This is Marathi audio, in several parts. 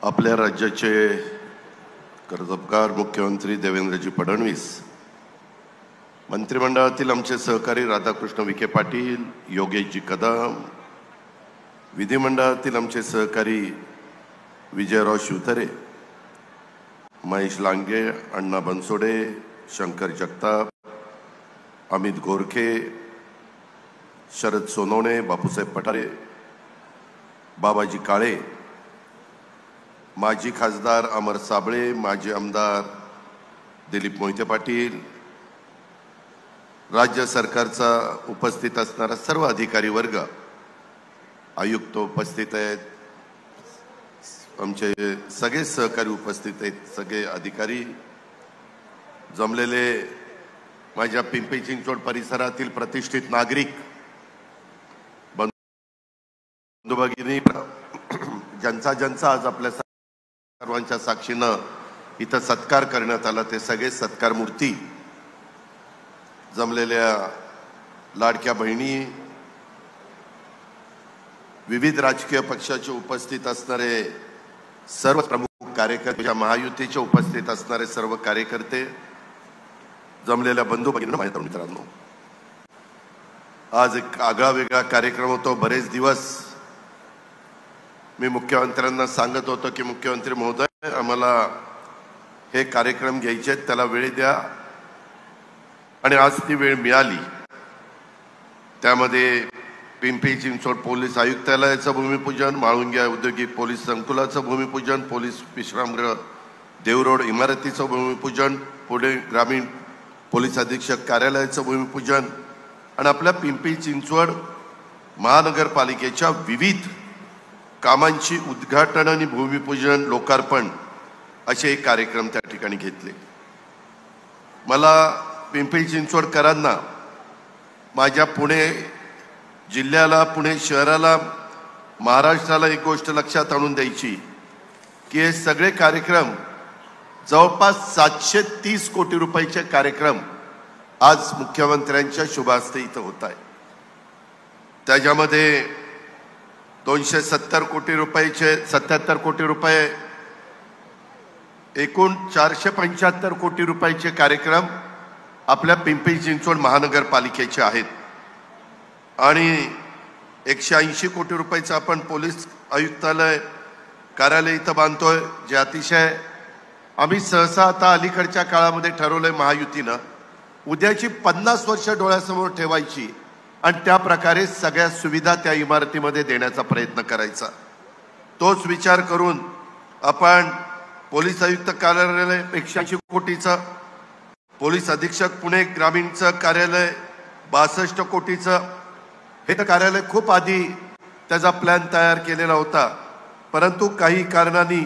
आपल्या राज्याचे कर्तबगार मुख्यमंत्री देवेंद्रजी फडणवीस, मंत्रिमंडळातील आमचे सहकारी राधाकृष्ण विखे पाटील, योगेशजी कदम, विधिमंडळातील आमचे सहकारी विजयराव शिवतरे, महेश लांगे, अण्णा बनसोडे, शंकर जगताप, अमित गोरखे, शरद सोनवणे, बापूसाहेब पठारे, बाबाजी काळे, माजी खासदार अमर साबळे, माजी आमदार दिलीप मोहिते पाटील, राज्य सरकारचा उपस्थित असणारा सर्व अधिकारी वर्ग, आयुक्त उपस्थित आहेत, आमचे सगळे सहकारी उपस्थित आहेत, सगळे अधिकारी जमलेले, माझ्या पिंपरी चिंचवड परिसरातील प्रतिष्ठित नागरिक बंधू भगिनी, ज्यांचा आज आपल्या सर्वांच्या साक्षीनं इथं सत्कार करण्यात आला, ते सगळे सत्कार मूर्ती, जमलेल्या लाडक्या बहिणी, विविध राजकीय पक्षाचे उपस्थित असणारे सर्व प्रमुख कार्यकर्ते, महायुतीचे उपस्थित असणारे सर्व कार्यकर्ते, जमलेल्या बंधू भगिनी, मित्रांनो, आज एक आगळा वेगळा कार्यक्रम होतो. बरेच दिवस मी मुख्यमंत्र्यांना सांगत होतो की मुख्यमंत्री महोदय, आम्हाला हे कार्यक्रम घ्यायचे, त्याला वेळ द्या, आणि आज ती वेळ मिळाली. त्यामध्ये पिंपरी चिंचवड पोलीस आयुक्तालयाचं भूमिपूजन, म्हाळुंगे औद्योगिक पोलीस संकुलाचं भूमिपूजन, पोलीस विश्रामगृह देवरोड इमारतीचं भूमिपूजन, पुणे ग्रामीण पोलीस अधीक्षक कार्यालयाचं भूमिपूजन, आणि आपल्या पिंपरी चिंचवड महानगरपालिकेच्या विविध कामांची उद्घाटन आणि भूमिपूजन, लोकार्पण असे एक कार्यक्रम त्या ठिकाणी घेतले. मला पिंपरी चिंचवडकरांना, माझ्या पुणे जिल्ह्याला, पुणे शहराला, महाराष्ट्राला एक गोष्ट लक्षात आणून द्यायची की हे सगळे कार्यक्रम, जवळपास 730 कोटी रुपयाचे कार्यक्रम आज मुख्यमंत्र्यांच्या शुभ हस्ते इथं होत आहे. त्याच्यामध्ये 270 कोटी रुपयाचे 77 कोटी रुपये, एकूण 475 कोटी रुपयाचे कार्यक्रम आपल्या पिंपरी चिंचवड महानगरपालिकेचे आहेत, आणि 180 कोटी रुपयाचं आपण पोलीस आयुक्तालय कार्यालय इथं बांधतोय, जे अतिशय आम्ही सहसा आता अलीकडच्या काळामध्ये ठरवलंय महायुतीनं उद्याची 50 वर्ष डोळ्यासमोर ठेवायची, आणि त्या प्रकारे सगळ्या सुविधा त्या इमारतीमध्ये देण्याचा प्रयत्न करायचा. तोच विचार करून आपण पोलीस आयुक्त कार्यालय 180 कोटीचं, पोलीस अधीक्षक पुणे ग्रामीणचं कार्यालय 62 कोटीचं, हे तर कार्यालय खूप आधी त्याचा प्लॅन तयार केलेला होता, परंतु काही कारणांनी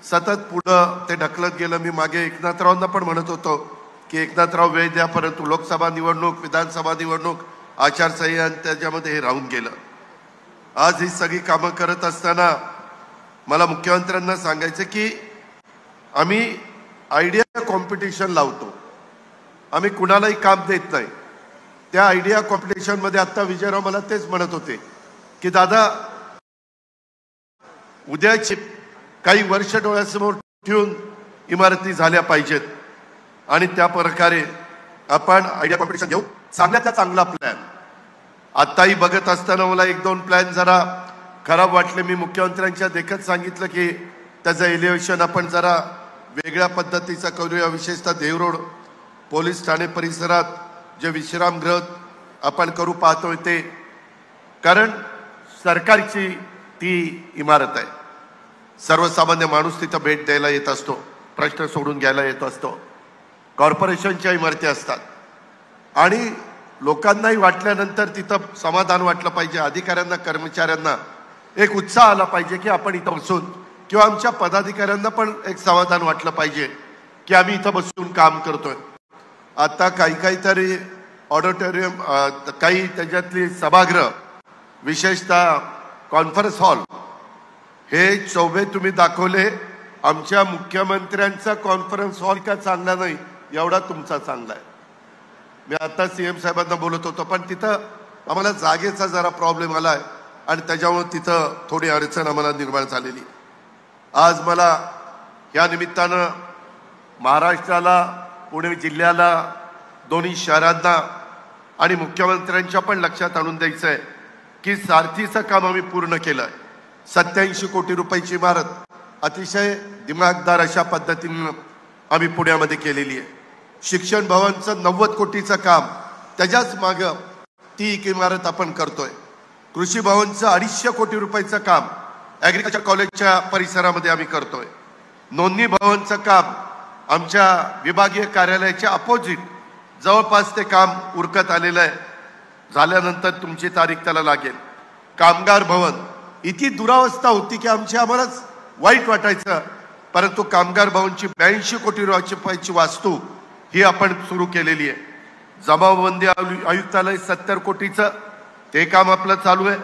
सतत पुढं ते ढकलत गेलं. मी मागे एकनाथरावांना पण म्हणत होतो की एकनाथराव वेळ द्या, परंतु लोकसभा निवडणूक, विधानसभा निवडणूक, आचारसंहिता, त्याच्यामध्ये हे राहून गेलं. आज ही सगळी कामं करत असताना मला मुख्यमंत्र्यांना सांगायचं की आम्ही आयडिया कॉम्पिटिशन लावतो, आम्ही कुणालाही काम देत नाही. त्या आयडिया कॉम्पिटिशनमध्ये आता विजयराव मला तेच म्हणत होते की दादा, उद्याची काही वर्ष डोळ्यासमोर ठेवून इमारती झाल्या पाहिजेत, आणि त्या प्रकारे आपण आयडिया कॉम्पिटिशन घेऊ. चांगल्याचा चांगला प्लॅन. आताही बघत असताना मला 1-2 प्लॅन जरा खराब वाटले. मी मुख्यमंत्र्यांच्या देखत सांगितलं की त्याचं एलिव्हेशन आपण जरा वेगळ्या पद्धतीचं करूया, विशेषतः देवरोड पोलीस ठाणे परिसरात जे विश्रामगृह आपण करू पाहतोय ते, कारण सरकारची ती इमारत आहे. सर्वसामान्य माणूस तिथं भेट द्यायला येत असतो, प्रश्न सोडून घ्यायला येत असतो. कॉर्पोरेशनच्या इमारती असतात, आणि लोकांनाही वाटल्यानंतर तिथं समाधान वाटलं पाहिजे, अधिकाऱ्यांना, कर्मचाऱ्यांना एक उत्साह आला पाहिजे की आपण इथं बसून, किंवा आमच्या पदाधिकाऱ्यांना पण एक समाधान वाटलं पाहिजे की आम्ही इथं बसून काम करतोय. आता काहीतरी ऑडिटोरियम, काही त्याच्यातली सभागृह, विशेषतः कॉन्फरन्स हॉल, हे चौबे तुम्ही दाखवले. आमच्या मुख्यमंत्र्यांचा कॉन्फरन्स हॉल का चांगला नाही, एवढा तुमचा चांगला आहे. मी आता सीएम साहेबांना बोलत होतो, पण तिथं आम्हाला जागेचा जरा प्रॉब्लेम आलाय, आणि त्याच्यामुळे तिथं थोडी अडचण आम्हाला निर्माण झालेली. आज मला या निमित्तानं महाराष्ट्राला, पुणे जिल्ह्याला, दोन्ही शहरांना आणि मुख्यमंत्र्यांच्या पण लक्षात आणून द्यायचं आहे की सारथीचं काम आम्ही पूर्ण केलं आहे. 87 कोटी रुपयाची इमारत अतिशय दिमागदार अशा पद्धतीनं आम्ही पुण्यामध्ये केलेली आहे. शिक्षण भवनचं 90 कोटीचं काम, त्याच्याच मागं ती एक इमारत आपण करतोय. कृषी भवनचं 250 कोटी रुपयाचं काम ॲग्रिकल्चर कॉलेजच्या परिसरामध्ये आम्ही करतोय. नोंदणी भवनचं काम आमच्या विभागीय कार्यालयाच्या अपोजिट जवळपास ते काम उरकत आलेलं आहे. झाल्यानंतर तुमची तारीख त्याला लागेल. कामगार भवन, इतकी दुरावस्था होती की आम्हालाच वाईट वाटायचं, परंतु कामगार भवनची 82 कोटी रुपयाची वास्तू ही आपण सुरू केलेली आहे. जमावबंदी आयुक्तालय 70 कोटीचं ते काम आपलं चालू आहे.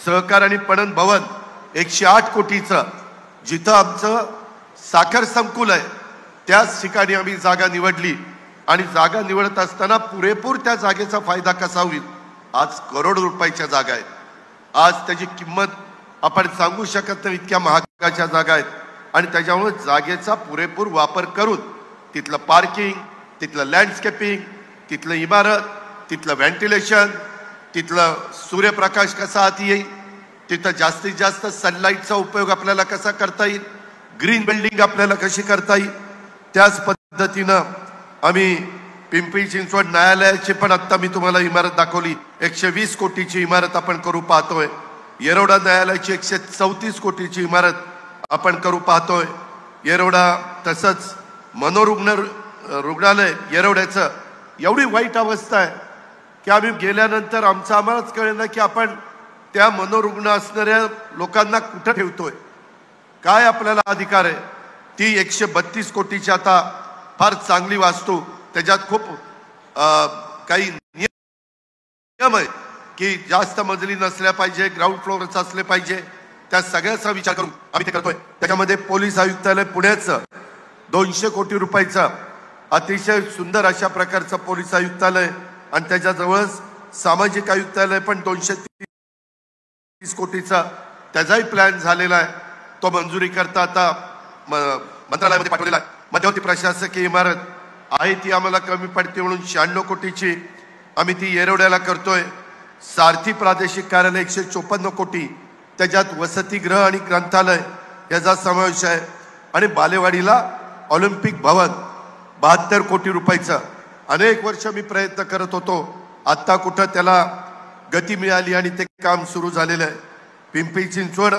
सहकार आणि पणन भवन 108 कोटीचं, जिथं आमचं साखर संकुल आहे त्याच ठिकाणी आम्ही जागा निवडली आणि जागा निवडत असताना पुरेपूर त्या जागेचा फायदा कसा होईल. आज करोड रुपयाच्या जागा आहेत. आज त्याची किंमत आपण सांगू शकत नाही, इतक्या महागाच्या जागा आहेत. आणि त्याच्यामुळे जागेचा पुरेपूर वापर करून तिथलं पार्किंग, तिथलं लँडस्केपिंग, तिथलं इमारत, तिथलं व्हेंटिलेशन, तिथलं सूर्यप्रकाश कसा आत येईल, तिथं जास्तीत जास्त सनलाईटचा उपयोग आपल्याला कसा करता येईल, ग्रीन बिल्डिंग आपल्याला कशी करता येईल, त्याच पद्धतीनं आम्ही पिंपरी चिंचवड न्यायालयाची पण आत्ता मी तुम्हाला इमारत दाखवली, 120 कोटीची इमारत आपण करू पाहतोय. येरवडा न्यायालयाची 134 कोटीची इमारत आपण करू पाहतोय. येरवडा तसंच रुग्णालय येरवड्याचं एवढी वाईट अवस्था आहे की आम्ही गेल्यानंतर आम्हालाच कळलं की आपण त्या मनोरुग्ण असणाऱ्या लोकांना कुठं ठेवतोय, काय आपल्याला अधिकार आहे. ती 132 कोटीची आता फार चांगली वास्तू, त्याच्यात खूप काही नियम आहेत की जास्त मजली नसल्या पाहिजे, ग्राउंड फ्लोअरच असले पाहिजे, त्या सगळ्याचा विचार करून आम्ही ते करतोय. त्याच्यामध्ये पोलीस आयुक्तालय पुण्याचं 200 कोटी रुपयाचं अतिशय सुंदर अशा प्रकारचं पोलीस आयुक्तालय आणि त्याच्याजवळच सामाजिक आयुक्तालय पण 230 कोटीचा त्याचाही प्लॅन झालेला आहे. तो मंजुरी करता आता मंत्रालयामध्ये पाठवलेला आहे. मध्यवर्ती प्रशासकीय इमारत आहे ती आम्हाला कमी पडते म्हणून 96 कोटीची आम्ही ती येरवड्याला करतोय. सारथी प्रादेशिक कार्यालय 154 कोटी, त्याच्यात वसतिगृह आणि ग्रंथालय याचा समावेश आहे. आणि बालेवाडीला ऑलिम्पिक भवन 72 कोटी रुपयाचं. अनेक वर्ष मी प्रयत्न करत होतो, आत्ता कुठं त्याला गती मिळाली आणि ते काम सुरू झालेलं आहे. पिंपरी चिंचवड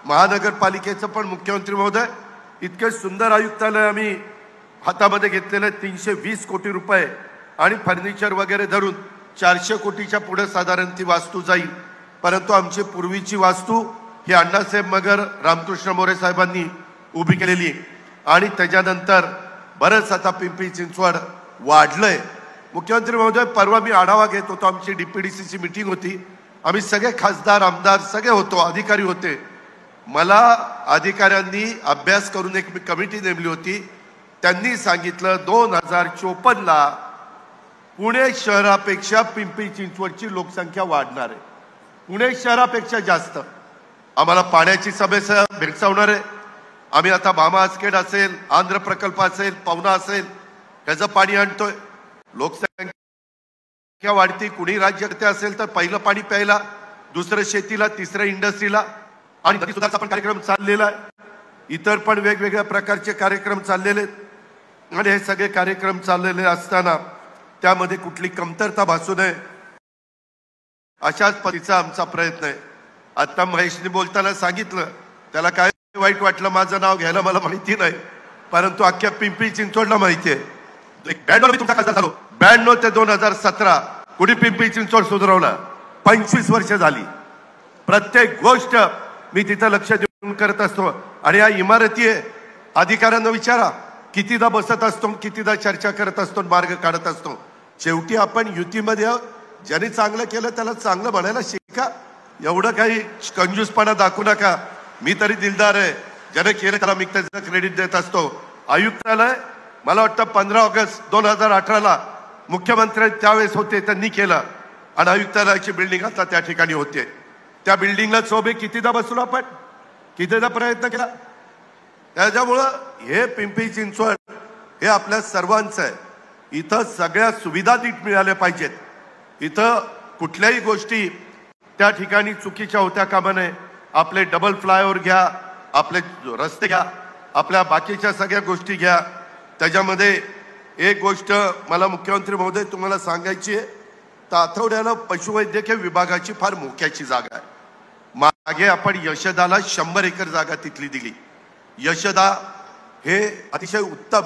महानगरपालिकेचं पण मुख्यमंत्री महोदय इतके सुंदर आयुक्तालय आम्ही हातामध्ये घेतलेलं आहे. 320 कोटी रुपये आणि फर्निचर वगैरे धरून 400 कोटीच्या पुढे साधारण ती वास्तू जाईल. परंतु आमची पूर्वीची वास्तू ही अण्णासाहेब मगर, रामकृष्ण मोरे साहेबांनी उभी केलेली आणि त्याच्यानंतर बरंच आता पिंपरी चिंचवड वाढलंय. मुख्यमंत्री महोदय, परवा मी आढावा घेत होतो, आमची DPDCची मीटिंग होती, आम्ही सगळे खासदार आमदार सगळे होतो, अधिकारी होते. मला अधिकाऱ्यांनी अभ्यास करून एक कमिटी नेमली होती. त्यांनी सांगितलं 2054ला पुणे शहरापेक्षा पिंपरी चिंचवडची लोकसंख्या वाढणार आहे, पुणे शहरापेक्षा जास्त. आम्हाला पाण्याची समस्या भेडसावणार आहे. आम्ही आता भामा आसखेड असेल, आंध्र प्रकल्प असेल, पवना असेल, त्याचं पाणी आणतोय. लोकसंख्या वाढती, कुणी राज्यकर्ते असेल तर पहिलं पाणी प्यायला, दुसरं शेतीला, तिसरं इंडस्ट्रीला, आणि नदी सुधारचा पण कार्यक्रम चाललेला आहे. इतर पण वेगवेगळ्या प्रकारचे कार्यक्रम चाललेले आहेत. आणि हे सगळे कार्यक्रम चाललेले असताना त्यामध्ये कुठली कमतरता भासू नये अशाच पद्धतीचा आमचा प्रयत्न आहे. आता महेशने बोलताना सांगितलं, त्याला काय वाईट वाटलं माझं नाव घ्यायला मला माहिती नाही, परंतु अख्ख्या पिंपरी चिंचवडला माहिती आहे. 92 मी तुमचा खासदार झालो, 92 ते 2017 कुणी पिंपरी चिंचवड सुधारवला? 25 वर्ष झाली. प्रत्येक गोष्ट मी तिथं लक्ष देऊन करत असतो. आणि या इमारती अधिकाऱ्यांना विचारा, कितीदा बसत असतो, कितीदा चर्चा करत असतो, मार्ग काढत असतो. शेवटी आपण युतीमध्ये आहोत. ज्यांनी चांगलं केलं त्याला चांगलं म्हणायला शिका. एवढं काही कंजूसपणा दाखवू नका. मी तरी दिलदार आहे, ज्याने केलं त्याला मी त्याचं क्रेडिट देत असतो. आयुक्तालय मला वाटतं 15 ऑगस्ट 2018ला मुख्यमंत्री त्यावेळेस होते, त्यांनी केलं आणि आयुक्तालयाची बिल्डिंग आता त्या ठिकाणी होते. त्या बिल्डिंगला शोभे कितीदा बसलो आपण, कितीदा प्रयत्न केला. त्याच्यामुळं हे पिंपरी चिंचवड हे आपल्या सर्वांचं आहे. इथं सगळ्या सुविधा नीट मिळाल्या पाहिजेत. इथं कुठल्याही गोष्टी त्या ठिकाणी चुकीच्या होत्या कामा नये. आपले डबल फ्लायओव्हर घ्या, आपले रस्ते घ्या, आपल्या बाकीच्या सगळ्या गोष्टी घ्या. त्याच्यामध्ये एक गोष्ट मला मुख्यमंत्री महोदय तुम्हाला सांगायची आहे, तातवड्याला पशुवैद्यकीय विभागाची फार मोक्याची जागा आहे. मागे आपण यशदाला 100 एकर जागा तिथली दिली. यशदा हे अतिशय उत्तम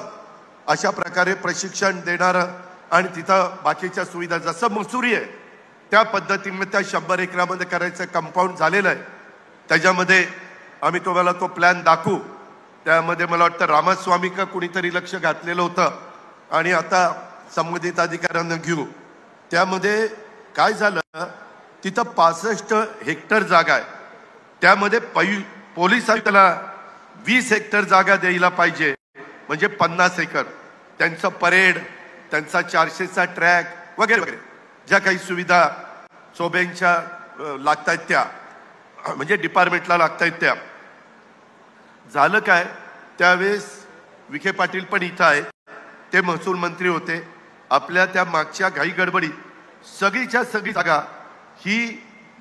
अशा प्रकारे प्रशिक्षण देणारं आणि तिथं बाकीच्या सुविधा जसं मसुरी आहे त्या पद्धतीने त्या 100 एकरामध्ये करायचं कंपाऊंड झालेलं आहे. त्याच्यामध्ये आम्ही तुम्हाला तो प्लॅन दाखवू. त्यामध्ये मला वाटतं रामास्वामी का कुणीतरी लक्ष घातलेलं होतं आणि आता संबंधित अधिकाऱ्यांना घेऊ. त्यामध्ये काय झालं, तिथं 65 हेक्टर जागा आहे. त्यामध्ये पोलीस आयुक्ताला 20 हेक्टर जागा द्यायला पाहिजे, म्हणजे 50 एकर. त्यांचं परेड, त्यांचा 400चा ट्रॅक वगैरे वगैरे ज्या काही सुविधा चोब्यांच्या लागतायत त्या, म्हणजे डिपार्टमेंटला लागतायत त्या. झालं काय, त्यावेळेस विखे पाटील पण इथं आहे, ते महसूल मंत्री होते. आपल्या त्या मागच्या घाई गडबडीत सगळीच्या सगळी जागा ही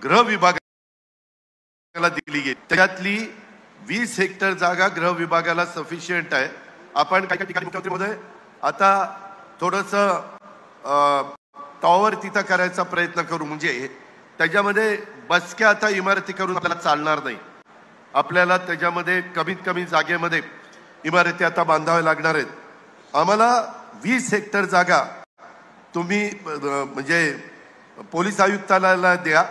गृह विभागाला दिली गेली. त्यातली 20 हेक्टर जागा गृह विभागाला सफिशियंट आहे. आपण काही ठिकाणी मुख्यमंत्री महोदय आता थोडंसं टॉवर तिथं करायचा प्रयत्न करू, म्हणजे त्याच्यामध्ये बसक्या आता इमारती करून आपल्याला चालणार नाही. आपल्याला त्याच्यामध्ये कमीत कमी जागेमध्ये इमारती आता बांधाव्या लागणार आहेत. आम्हाला 20 हेक्टर जागा तुम्ही म्हणजे पोलीस आयुक्तालयाला द्या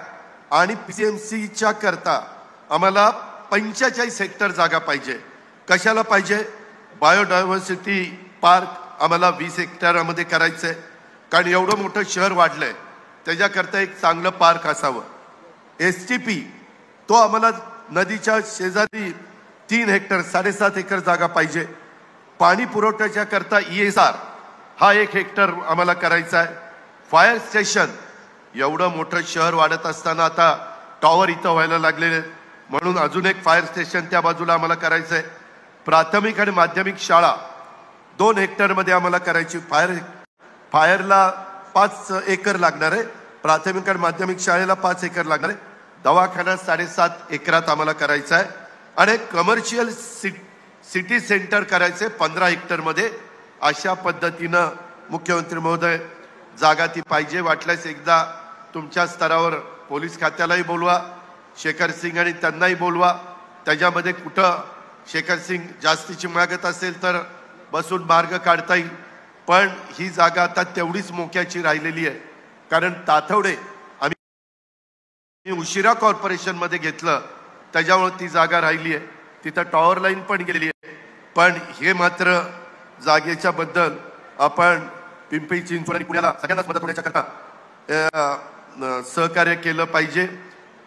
आणि PCMCच्या करता आम्हाला 45 हेक्टर जागा पाहिजे. कशाला पाहिजे? बायोडायव्हर्सिटी पार्क आम्हाला 20 हेक्टरमध्ये करायचं आहे. कारण एवढं मोठं शहर वाढलंय, त्याच्याकरता एक चांगलं पार्क असावं. STP तो आम्हाला नदीच्या शेजारी 3 हेक्टर 7.5 एकर जागा पाहिजे. पाणी पुरवठ्याच्या करता ESR हा 1 हेक्टर आम्हाला करायचा आहे. फायर स्टेशन, एवढं मोठं शहर वाढत असताना आता टॉवर इथं व्हायला लागलेले, म्हणून अजून एक फायर स्टेशन त्या बाजूला आम्हाला करायचं आहे. प्राथमिक आणि माध्यमिक शाळा 2 हेक्टरमध्ये आम्हाला करायची. फायरला 5 एकर लागणार आहे, प्राथमिक आणि माध्यमिक शाळेला 5 एकर लागणार आहे. दवाखाना 7.5 एकरात आम्हाला करायचा आहे. आणि कमर्शियल सिटी सेंटर करायचे 15 हेक्टरमध्ये. अशा पद्धतीनं मुख्यमंत्री महोदय जागा ती पाहिजे. वाटल्यास एकदा तुमच्या स्तरावर पोलीस खात्यालाही बोलवा, शेखर सिंग आणि त्यांनाही बोलवा. त्याच्यामध्ये कुठं शेखर सिंग जास्तीची मागत असेल तर बसून मार्ग काढता येईल. पण ही जागा आता तेवढीच मोक्याची राहिलेली आहे, कारण तातवडे आम्ही उशिरा कॉर्पोरेशनमध्ये घेतलं, त्याच्यामुळे ती जागा राहिली आहे. तिथं टॉवर लाईन पण गेलेली आहे. पण हे मात्र जागेच्या बद्दल आपण पिंपरी चिंचवड आणि पुण्याला सगळ्यांनाच मदत होण्याच्या करता सहकार्य केलं पाहिजे.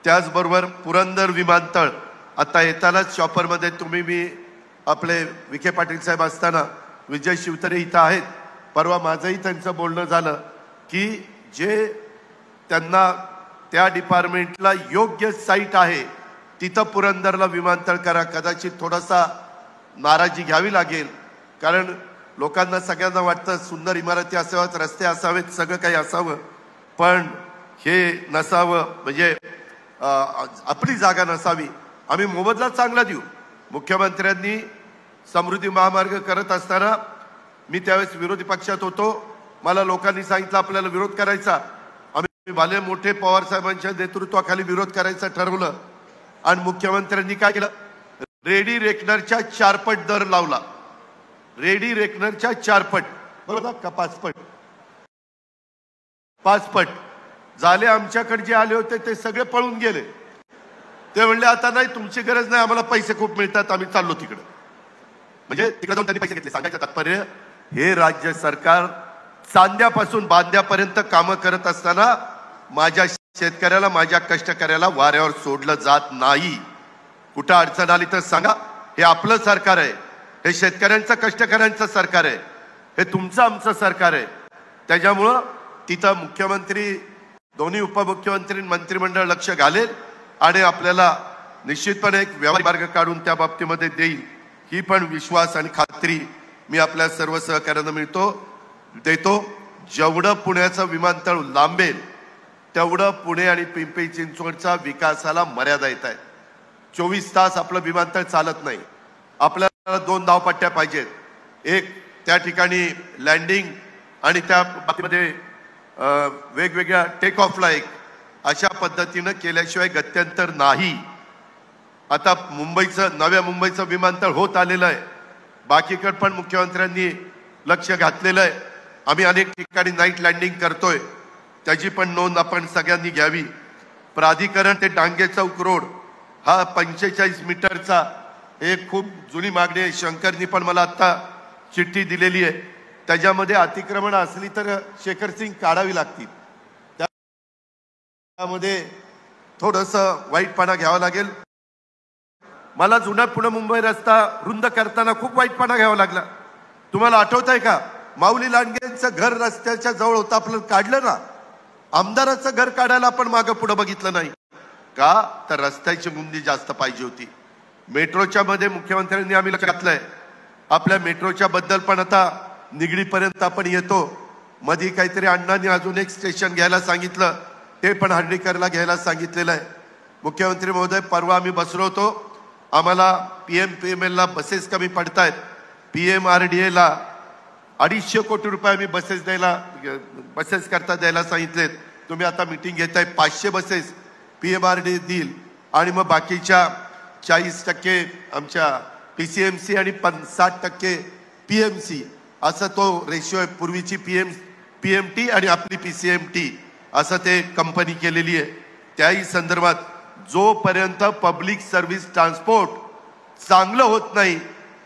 त्याचबरोबर पुरंदर विमानतळ आता येतानाच शॉपरमध्ये तुम्ही मी आपले विखे पाटील साहेब असताना विजय शिवतरे इथं आहेत. परवा माझंही त्यांचं बोलणं झालं की जे त्यांना त्या डिपार्टमेंटला योग्य साईट आहे तिथं पुरंदरला विमानतळ करा. कदाचित थोडासा नाराजी घ्यावी लागेल, कारण लोकांना सगळ्यांना वाटतं सुंदर इमारती असाव्यात, रस्ते असावेत, सगळं काही असावं, पण हे नसावं, म्हणजे आपली जागा नसावी. आम्ही मोबदला चांगला देऊ. मुख्यमंत्र्यांनी समृद्धी महामार्ग करत असताना मी त्यावेळेस विरोधी पक्षात होतो. मला लोकांनी सांगितलं आपल्याला विरोध करायचा. आम्ही भले मोठे पवार साहेबांच्या नेतृत्वाखाली विरोध करायचं ठरवलं आणि मुख्यमंत्र्यांनी काय केलं? रेडी रेकनरच्या 4 पट दर लावला. रेडी रेकनरच्या 4 पट, बरोबर का? 5 पट, 5 पट झाले. आमच्याकडे जे आले होते ते सगळे पळून गेले. ते म्हणले आता नाही, तुमची गरज नाही, आम्हाला पैसे खूप मिळतात, आम्ही चाललो तिकडे. म्हणजे तिकडे जाऊन त्यांनी पैसे घेतले. सांगायचं तात्पर्य, हे राज्य सरकार चांद्यापासून बांध्यापर्यंत कामं करत असताना माझ्या शेतकऱ्याला, माझ्या कष्टकऱ्याला वाऱ्यावर सोडलं जात नाही. कुठं अडचण आली तर सांगा. हे आपलं सरकार आहे, हे शेतकऱ्यांचं कष्टकऱ्यांचं सरकार आहे, हे तुमचं आमचं सरकार आहे. त्याच्यामुळं तिथं मुख्यमंत्री, दोन्ही उपमुख्यमंत्री, मंत्रिमंडळ लक्ष घालेल आणि आपल्याला निश्चितपणे एक व्यावहारिक मार्ग काढून त्या बाबतीमध्ये देईल. ही पण विश्वास आणि खात्री मी आपल्या सर्व सहकार्यांना देतो. जेवढं पुण्याचं विमानतळ लांबेल तेवढं पुणे आणि पिंपरी चिंचवडच्या विकासाला मर्यादा येत आहे. 24 तास आपलं विमानतळ चालत नाही. आपल्याला 2 धावपट्ट्या पाहिजेत. एक त्या ठिकाणी लँडिंग आणि त्या बाबतीमध्ये वेगवेगळ्या टेक ऑफला एक अशा पद्धतीनं केल्याशिवाय गत्यंतर नाही. आता नव्या मुंबईचं विमानतळ होत आलेलं आहे. बाकीकडे पण मुख्यमंत्र्यांनी लक्ष घातलेलं आहे. आम्ही अनेक ठिकाणी नाईट लँडिंग करतोय, त्याची पण नोंद आपण सगळ्यांनी घ्यावी. प्राधिकरण ते डांगे चौक रोड हा 45 मीटरचा एक खूप जुनी मागणी आहे. शंकरनी पण मला आता चिठ्ठी दिलेली आहे. त्याच्यामध्ये अतिक्रमण असली तर शेखर सिंग काढावी लागतील. त्यामध्ये थोडंसं वाईटपणा घ्यावा लागेल. मला जुना पुणे मुंबई रस्ता रुंद करताना खूप वाईटपणा घ्यावा लागला. तुम्हाला आठवत आहे का? माऊली लांडगेंचं घर रस्त्याच्या जवळ होतं, आपलं काढलं ना. आमदाराचं घर काढायला आपण मागं पुढे बघितलं नाही का? तर रस्त्याची रुंदी जास्त पाहिजे होती. मेट्रोच्या मध्ये मुख्यमंत्र्यांनी आम्ही लक्ष घातलंय. आपल्या मेट्रोच्या बद्दल पण आता निगडीपर्यंत आपण येतो. मध्ये काहीतरी अण्णांनी अजून एक स्टेशन घ्यायला सांगितलं, ते पण हर्डीकरला घ्यायला सांगितलेलं आहे. मुख्यमंत्री महोदय, परवा आम्ही बसलो होतो. आम्हाला PMPML ला बसेस कमी पडतायत. PMRDA ला 250 कोटी रुपये आम्ही बसेस करता द्यायला सांगितलेत. तुम्ही आता मीटिंग घेताय. 500 बसेस PMRDA देईल आणि मग बाकीच्या 40% आमच्या PCMC आणि 60% PMC असं तो रेशिओ आहे. पूर्वीची PMT आणि आपली PCMT असं ते कंपनी केलेली आहे. त्याही संदर्भात जोपर्यंत पब्लिक सर्व्हिस ट्रान्सपोर्ट चांगलं होत नाही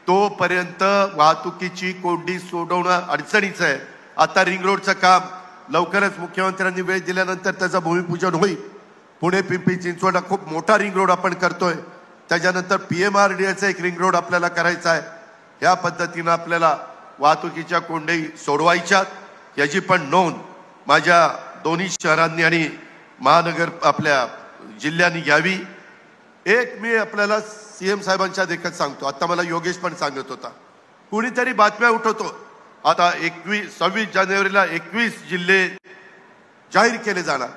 तोपर्यंत वाहतुकीची कोंडी सोडवणं अडचणीचं आहे. आता रिंग रोडचं काम लवकरच मुख्यमंत्र्यांनी वेळ दिल्यानंतर त्याचं भूमिपूजन होईल. पुणे पिंपरी चिंचवडला खूप मोठा रिंग रोड आपण करतोय. त्याच्यानंतर PMRDAचा एक रिंग रोड आपल्याला करायचा आहे. ह्या पद्धतीनं आपल्याला वाहतुकीच्या कोंडी सोडवायच्या, याची पण नोंद माझ्या दोन्ही शहरांनी आणि महानगर आपल्या जिल्ह्यांनी घ्यावी. एक मी आपल्याला CM साहेबांच्या देखत सांगतो. आता मला योगेश पण सांगत होता, कुणीतरी बातम्या उठवतो. आता 26 जानेवारीला 21 जिल्हे जाहीर केले जाणार.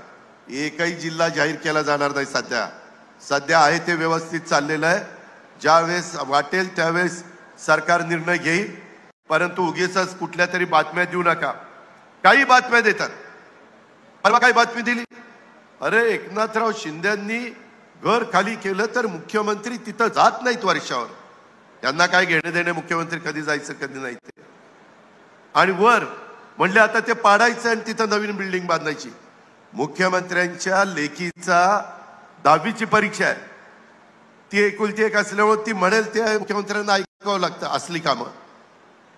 एकही जिल्हा जाहीर केला जाणार नाही. सध्या आहे ते व्यवस्थित चाललेलं आहे. ज्यावेळेस वाटेल त्यावेळेस सरकार निर्णय घेईल. परंतु उगीचच कुठल्या तरी बातम्या देऊ नका. काही बातम्या देतात. परवा काही बातमी दिली, अरे एकनाथराव शिंदेंनी घर खाली केलं तर मुख्यमंत्री तिथं जात नाहीत वर्षावर. त्यांना काय घेणे देणे मुख्यमंत्री कधी जायचं कधी नाही ते. आणि वर म्हणले आता ते पाडायचं आणि तिथं नवीन बिल्डिंग बांधायची. मुख्यमंत्र्यांच्या लेखीचा 10वीची परीक्षा आहे. ती एकुलती एक असल्यामुळे ती म्हणेल ते मुख्यमंत्र्यांना ऐकावं लागतं असली कामं.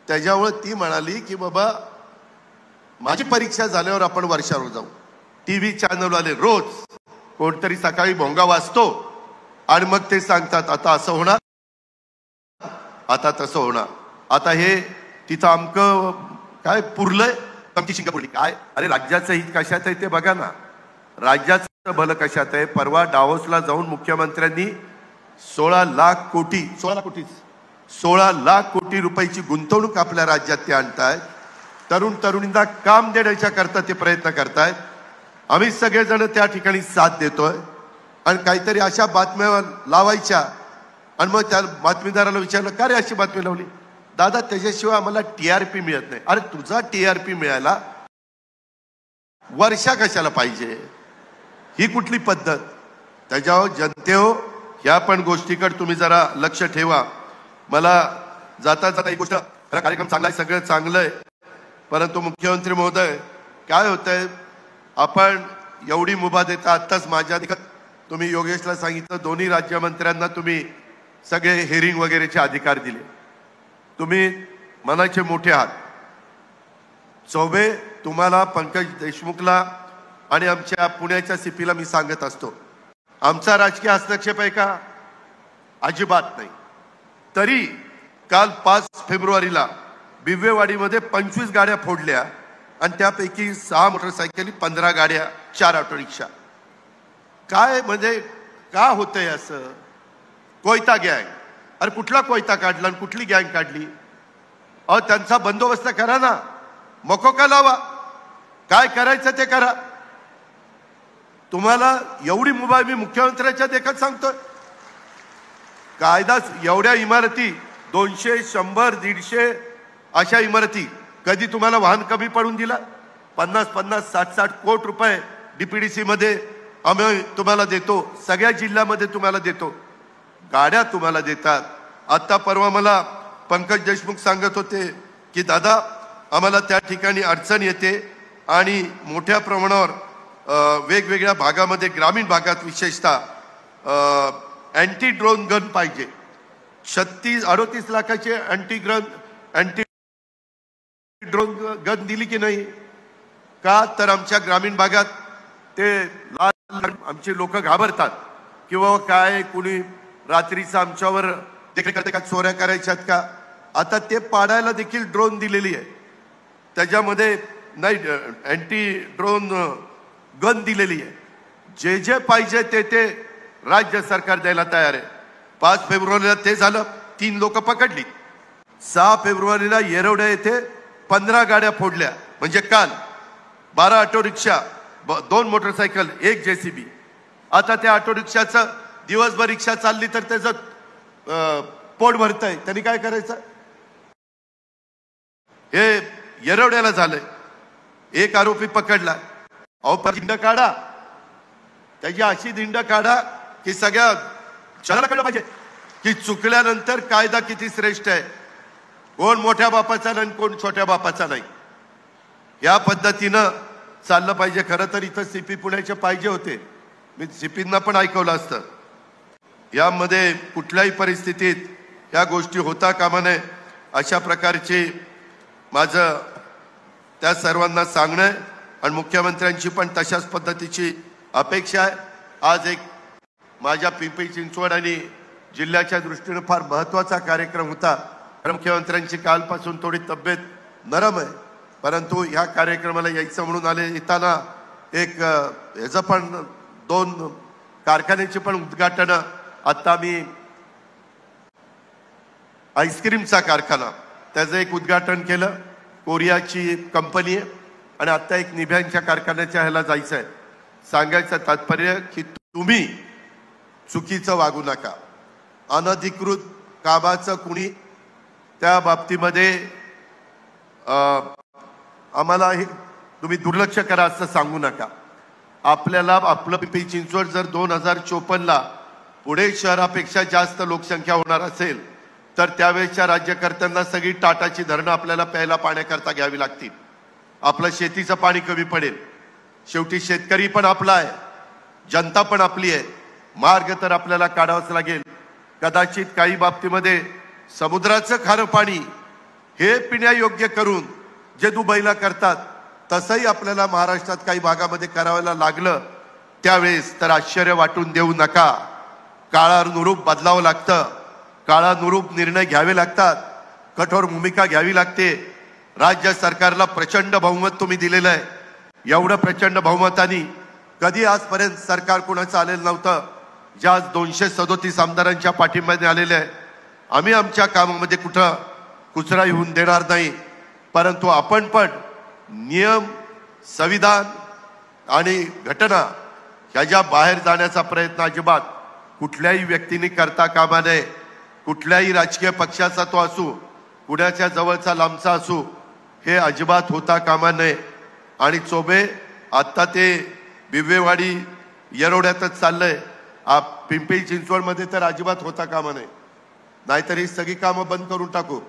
त्याच्यामुळे ती म्हणाली की बाबा माझी परीक्षा झाल्यावर आपण वर्षावर जाऊ. TV चॅनलवाले रोज कोणतरी सकाळी भोंगा वाजतो आणि मग ते सांगतात आता असं होणार, आता तसं होणार. आता हे तिथं अमकं काय पुरलंय, आमची शिंगा पुरली काय. अरे राज्याचं हित कशात आहे ते बघा ना. राज्याचं भलं कशात आहे. परवा डावोसला जाऊन मुख्यमंत्र्यांनी 16 लाख कोटी रुपयाची गुंतवणूक आपल्या राज्यात ते आणतायत. तरुणींना काम देण्याच्या करता ते प्रयत्न करतायत. आम्ही सगळेजण त्या ठिकाणी साथ देतोय. आणि काहीतरी अशा बातम्या लावायच्या आणि मग त्या बातमीदाराला विचारलं का रे अशी बातमी लावली. दादा त्याच्याशिवाय आम्हाला TRP मिळत नाही. अरे तुझा TRP मिळायला वर्षा कशाला पाहिजे, ही कुठली पद्धत. त्याच्यावर जनतेहो ह्या पण गोष्टीकडे तुम्ही जरा लक्ष ठेवा. मला जाता एक गोष्ट, कार्यक्रम चांगला आहे, सगळं चांगलं आहे. परंतु मुख्यमंत्री महोदय काय होतंय, आपण एवढी मुभा देता. आत्ताच माझ्या देखत तुम्ही योगेशला सांगितलं दोन्ही राज्यमंत्र्यांना तुम्ही सगळे हिअरिंग वगैरेचे अधिकार दिले. तुम्ही मनाचे मोठे आहात. चौबे तुम्हाला, पंकज देशमुखला आणि आमच्या पुण्याच्या CPला मी सांगत असतो, आमचा राजकीय हस्तक्षेप आहे का? अजिबात नाही. तरी काल 5 फेब्रुवारीला बिव्वेवाडीमध्ये 25 गाड्या फोडल्या आणि त्यापैकी 6 मोटरसायकली, 15 गाड्या, 4 ऑटो रिक्षा. काय म्हणजे का होतंय असं? कोयता गँग, अरे कुठला कोयता काढला आणि कुठली गँग काढली? अहो त्यांचा बंदोबस्त करा ना, मकोका लावा, काय करायचं ते करा. तुम्हाला एवढी मुभा मी मुख्यमंत्र्याच्या देखत सांगतोय. कायदा एवढ्या इमारती 200, 100, 150 अशा इमारती कधी तुम्हाला वाहन कमी पडून दिला? 50-50, 60-60 कोटी रुपये डीपीडीसी मध्ये आम्ही तुम्हाला देतो, सगळ्या जिल्ह्यामध्ये तुम्हाला देतो, गाड्या तुम्हाला देतात. आता परवा मला पंकज देशमुख सांगत होते की दादा आम्हाला त्या ठिकाणी अडचण येते आणि मोठ्या प्रमाणावर वेगवेगळ्या भागामध्ये ग्रामीण भागात विशेषतः अँटी ड्रोन गन पाहिजे. 38 लाखाचे अँटी ड्रोन गन दिली की नाही का? तर आमच्या ग्रामीण भागात ते आमचे लोक घाबरतात किंवा काय कुणी रात्रीचा आमच्यावर देखरेख करते का, चोऱ्या करायच्यात का? आता ते पाडायला देखील ड्रोन दिलेली आहे, त्याच्यामध्ये नाही अँटी ड्रोन गन दिलेली आहे. जे जे पाहिजे ते राज्य सरकार द्यायला तयार आहे. 5 फेब्रुवारीला ते झालं, 3 लोक पकडली. 6 फेब्रुवारीला येरवड्या येथे 15 गाड्या फोडल्या, म्हणजे काल 12 ऑटो रिक्षा, 2 मोटरसायकल, 1 JCB. आता त्या ऑटो रिक्षाचं दिवसभर रिक्षा चालली तर त्याचं पोट भरतंय, त्यांनी काय करायचं? हे येरवड्याला झालंय, 1 आरोपी पकडला. अहो दिंड काढा, त्याची अशी दिंड काढा की सगळ्या जगाला कळलं पाहिजे की चुकल्यानंतर कायदा किती श्रेष्ठ आहे, कोण मोठ्या बापाचा नाही कोण छोट्या बापाचा नाही. या पद्धतीनं चाललं पाहिजे. खरं तर इथं CP पुण्याचे पाहिजे होते, मी CPंना पण ऐकवलं असतं. यामध्ये कुठल्याही परिस्थितीत या गोष्टी होता कामा नये अशा प्रकारची माझं त्या सर्वांना सांगणं आहे आणि मुख्यमंत्र्यांची पण तशाच पद्धतीची अपेक्षा आहे. आज एक माझ्या पिंपरी चिंचवड आणि जिल्ह्याच्या दृष्टीने फार महत्त्वाचा कार्यक्रम होता. मुख्यमंत्र्यांची कालपासून थोडी तब्येत नरम आहे, परंतु ह्या कार्यक्रमाला यायचं म्हणून आले. येताना एक ह्याचं पण 2 कारखान्याचे पण उद्घाटन, आत्ता मी आईस्क्रीमचा कारखाना त्याचं एक उद्घाटन केलं, कोरियाची कंपनी आहे, आणि आत्ता एक निभ्यांच्या कारखान्याच्या ह्याला जायचं आहे. सांगायचं तात्पर्य की तुम्ही चुकीचं वागू नका. अनधिकृत कामाचं कुणी त्या बाबतीमध्ये आम्हाला हे तुम्ही दुर्लक्ष करा असं सांगू नका. आपल्याला आपलं पिंपरी चिंचवड जर 2054ला पुणे शहरापेक्षा जास्त लोकसंख्या होणार असेल तर त्यावेळेच्या राज्यकर्त्यांना सगळी टाटाची धरणं आपल्याला प्यायला पाण्याकरता घ्यावी लागतील. आपलं शेतीचं पाणी कमी पडेल. शेवटी शेतकरी पण आपला आहे, जनता पण आपली आहे. मार्ग तर आपल्याला काढावाच लागेल. कदाचित काही बाबतीमध्ये समुद्राचं खारं पाणी हे पिण्यायोग्य करून जे दुबईला करतात तसंही आपल्याला महाराष्ट्रात काही भागामध्ये करायला लागलं त्यावेळेस तर आश्चर्य वाटून देऊ नका. काळानुरूप बदलावं लागतं, काळानुरूप निर्णय घ्यावे लागतात, कठोर भूमिका घ्यावी लागते. राज्य सरकारला प्रचंड बहुमत तुम्ही दिलेलं आहे. एवढं प्रचंड बहुमतानी कधी आजपर्यंत सरकार कोणाचं आलेलं नव्हतं. ज्या 237 आमदारांच्या पाठिंब्याने आलेले आहे. आम्ही आमच्या कामामध्ये कुठं कुचराई होऊन देणार नाही, परंतु आपण पण नियम, संविधान आणि घटना ह्याच्या बाहेर जाण्याचा प्रयत्न अजिबात कुठल्याही व्यक्तीने करता कामा नये. कुठल्याही राजकीय पक्षाचा तो असू, पुण्याच्या जवळचा लांबचा असू, हे अजिबात होता कामा नये. आणि चोबे आत्ता ते बिबवेवाडी येरवड्यातच चाललंय, पिंपरी चिंचवडमध्ये तर अजिबात होता कामा नये. नाहीतर ही सगळी कामं बंद करून टाकू.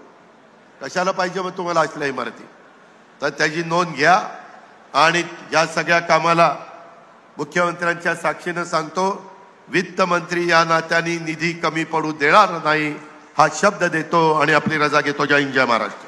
कशाला पाहिजे मग तुम्हाला असल्या इमारती? तर त्याची नोंद घ्या. आणि या सगळ्या कामाला मुख्यमंत्र्यांच्या साक्षीनं सांगतो, वित्तमंत्री या नात्याने निधी कमी पडू देणार नाही हा शब्द देतो आणि आपली रजा घेतो. जय हिंद, जय महाराष्ट्र.